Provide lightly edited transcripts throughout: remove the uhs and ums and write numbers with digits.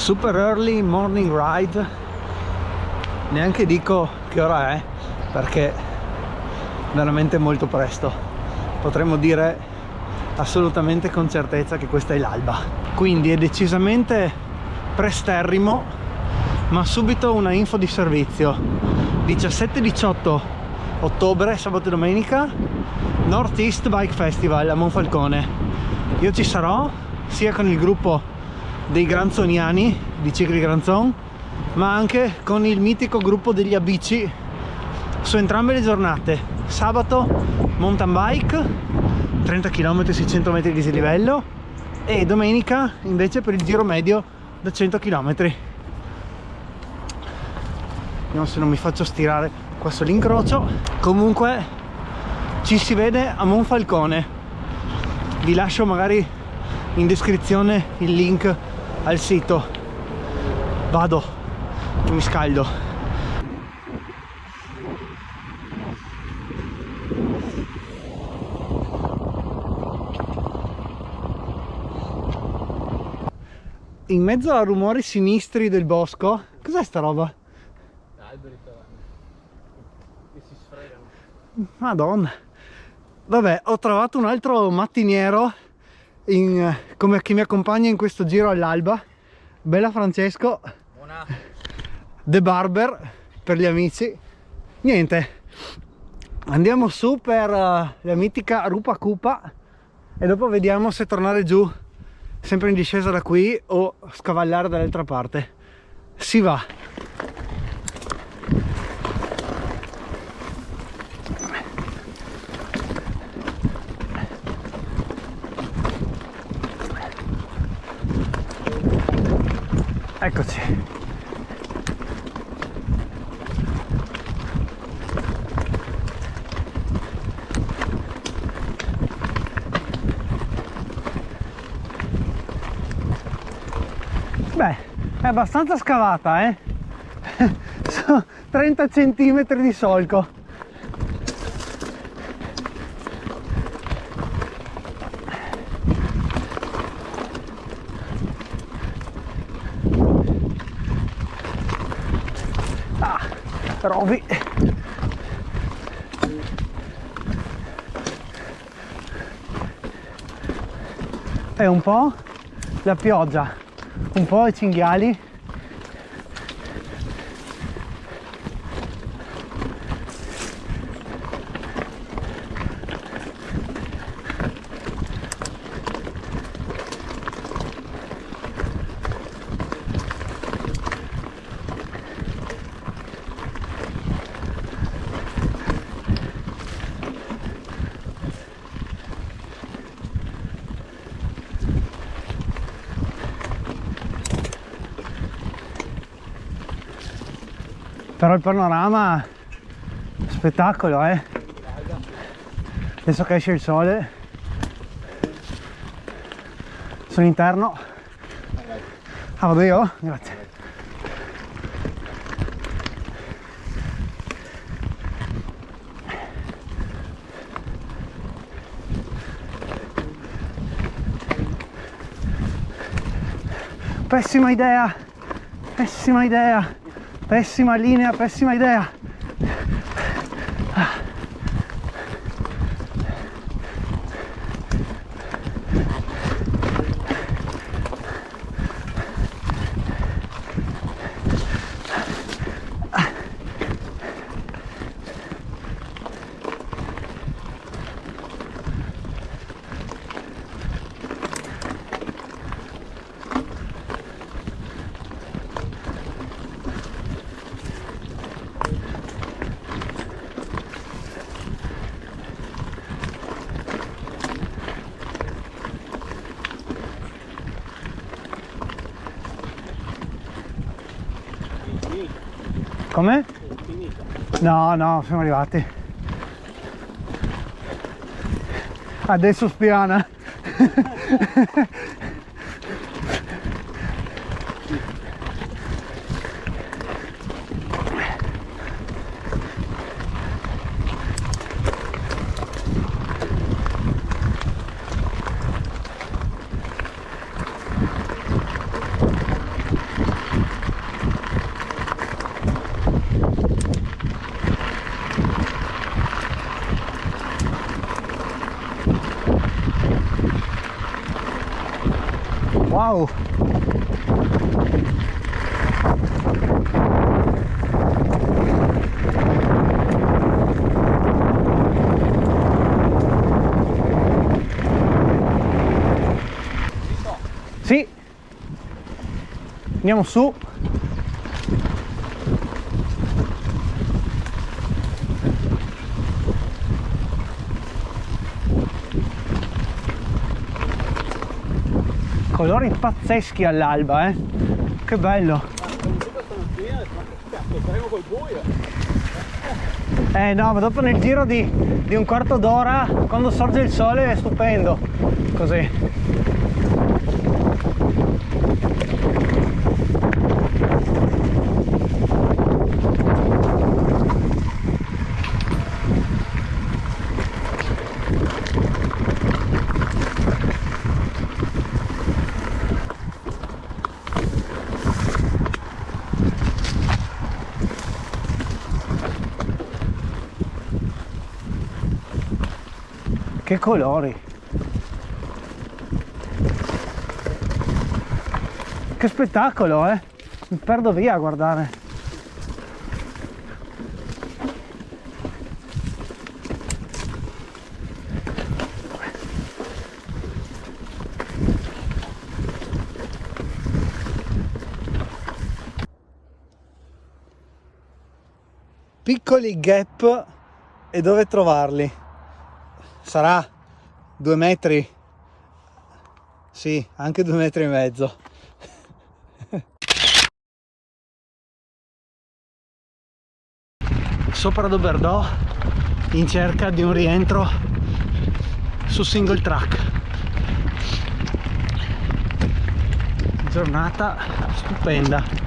Super early morning ride, neanche dico che ora è perché veramente molto presto, potremmo dire assolutamente con certezza che questa è l'alba, quindi è decisamente presterrimo. Ma subito una info di servizio: 17-18 ottobre, sabato e domenica, Northeast Bike Festival a Monfalcone. Io ci sarò sia con il gruppo dei granzoniani di Cicli Granzon, ma anche con il mitico gruppo degli Abici su entrambe le giornate. Sabato mountain bike 30 km 600 metri di dislivello, e domenica invece per il giro medio da 100 km. Vediamo se non mi faccio stirare qua sull'incrocio. Comunque ci si vede a Monfalcone, vi lascio magari in descrizione il link al sito. Vado che mi scaldo. In mezzo a rumori sinistri del bosco, cos'è sta roba? Alberi che si sfregano. Madonna. Vabbè, ho trovato un altro mattiniero come che mi accompagna in questo giro all'alba. Bella Francesco. Buona. The Barber per gli amici. Niente, andiamo su per la mitica Rupa Kupa e dopo vediamo se tornare giù sempre in discesa da qui o scavallare dall'altra parte. Si va. Eccoci. Beh, è abbastanza scavata, eh? Sono 30 centimetri di solco. Rovi. È un po' la pioggia, un po' i cinghiali. Però il panorama spettacolo, eh? Adesso che esce il sole sull'interno. Ah, vado io? Grazie. Pessima idea, pessima idea. Pessima linea, pessima idea. Come? No, no, siamo arrivati. Adesso spiana. Wow! Sì, andiamo su. Colori pazzeschi all'alba, che bello. No, ma dopo nel giro di un quarto d'ora, quando sorge il sole, è stupendo così. Che colori! Che spettacolo, Mi perdo via a guardare. Piccoli gap e dove trovarli? Sarà 2 metri? Sì, anche 2 metri e mezzo. Sopra Doberdò in cerca di un rientro su single track. Giornata stupenda.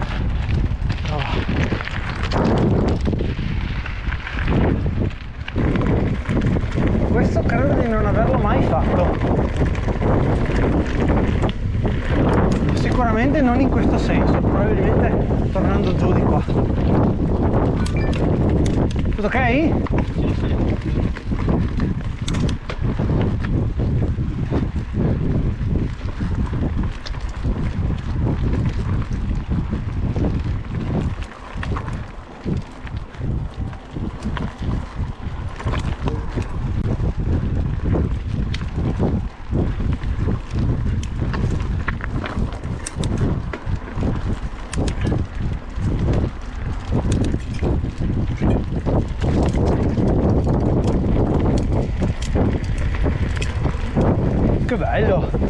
Questo credo di non averlo mai fatto. Sicuramente non in questo senso, probabilmente tornando giù di qua. Tutto ok? Che bello!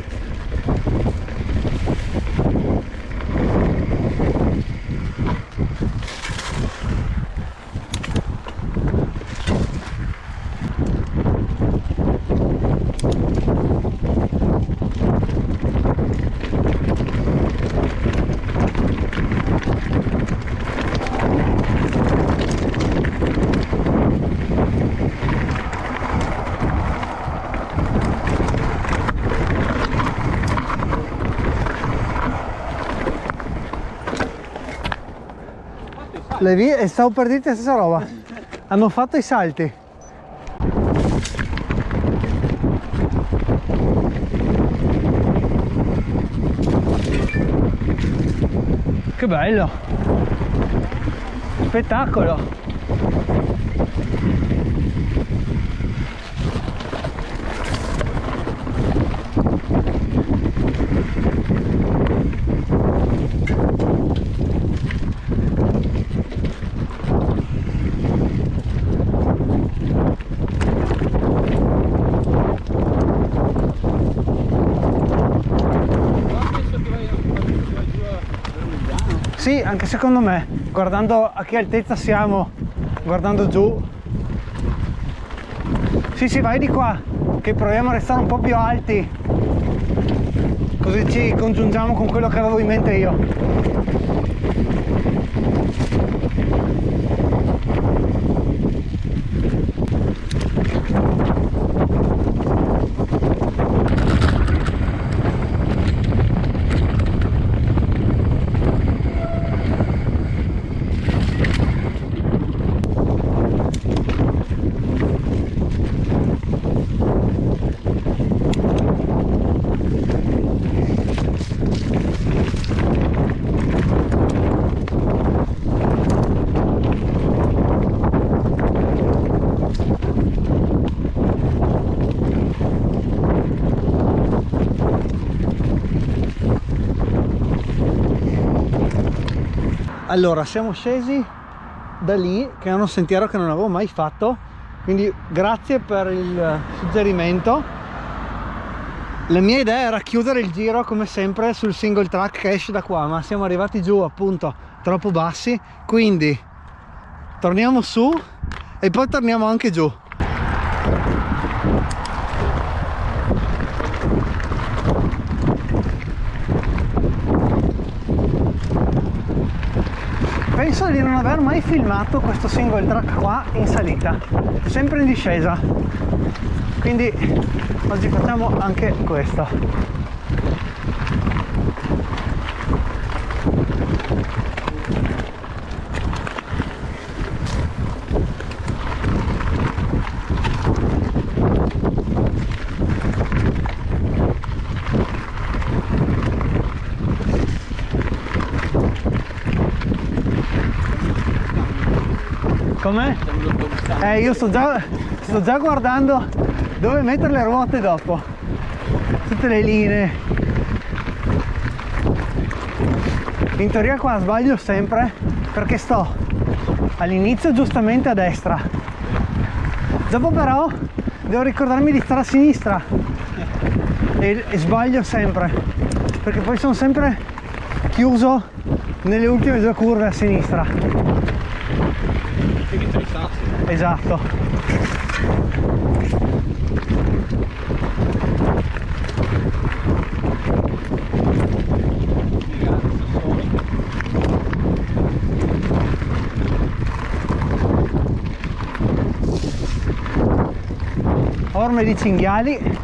Le vie, stavo per dirti la stessa roba. Hanno fatto i salti. Che bello! Spettacolo! Sì, anche secondo me, guardando a che altezza siamo, guardando giù. Sì, vai di qua, che proviamo a restare un po' più alti, così ci congiungiamo con quello che avevo in mente io. Allora, siamo scesi da lì, che è un sentiero che non avevo mai fatto, quindi grazie per il suggerimento. La mia idea era chiudere il giro come sempre sul single track che esce da qua, ma siamo arrivati giù appunto troppo bassi, quindi torniamo su e poi torniamo anche giù. Penso di non aver mai filmato questo single track qua in salita, sempre in discesa, quindi oggi facciamo anche questo. Com'è? Io sto già guardando dove mettere le ruote dopo, tutte le linee. In teoria qua sbaglio sempre perché sto all'inizio giustamente a destra, dopo però devo ricordarmi di stare a sinistra e sbaglio sempre perché poi sono sempre chiuso nelle ultime due curve a sinistra. Esatto. Orme di cinghiali.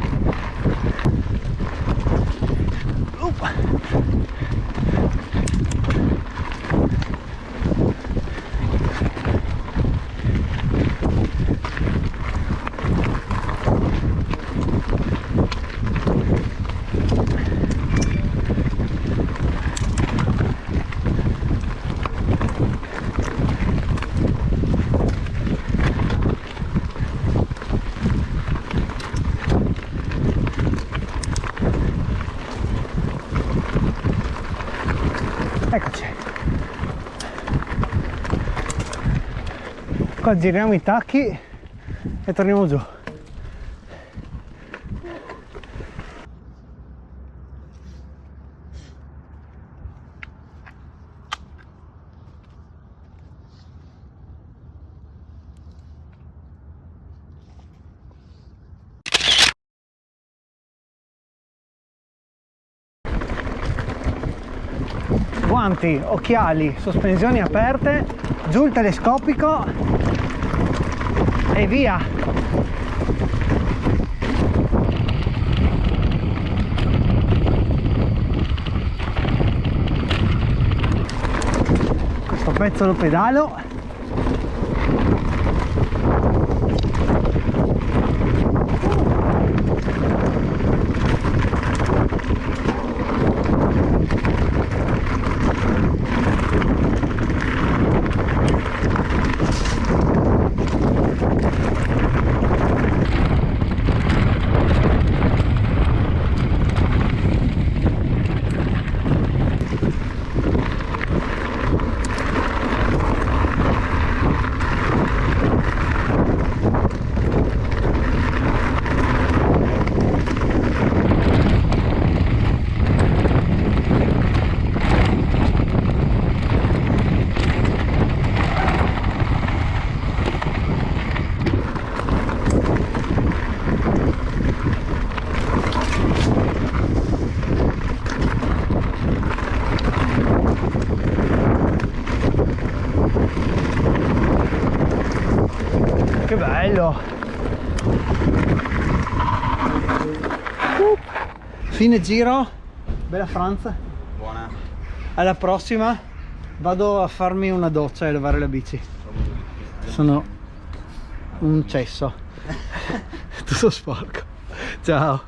Eccoci. Qua giriamo i tacchi e torniamo giù. Guanti, occhiali, sospensioni aperte, giù il telescopico e via. Questo pezzo lo pedalo. Che bello! Fine giro, bella Franz. Buona. Alla prossima vado a farmi una doccia e lavare la bici. Sono un cesso. Tutto sporco. Ciao.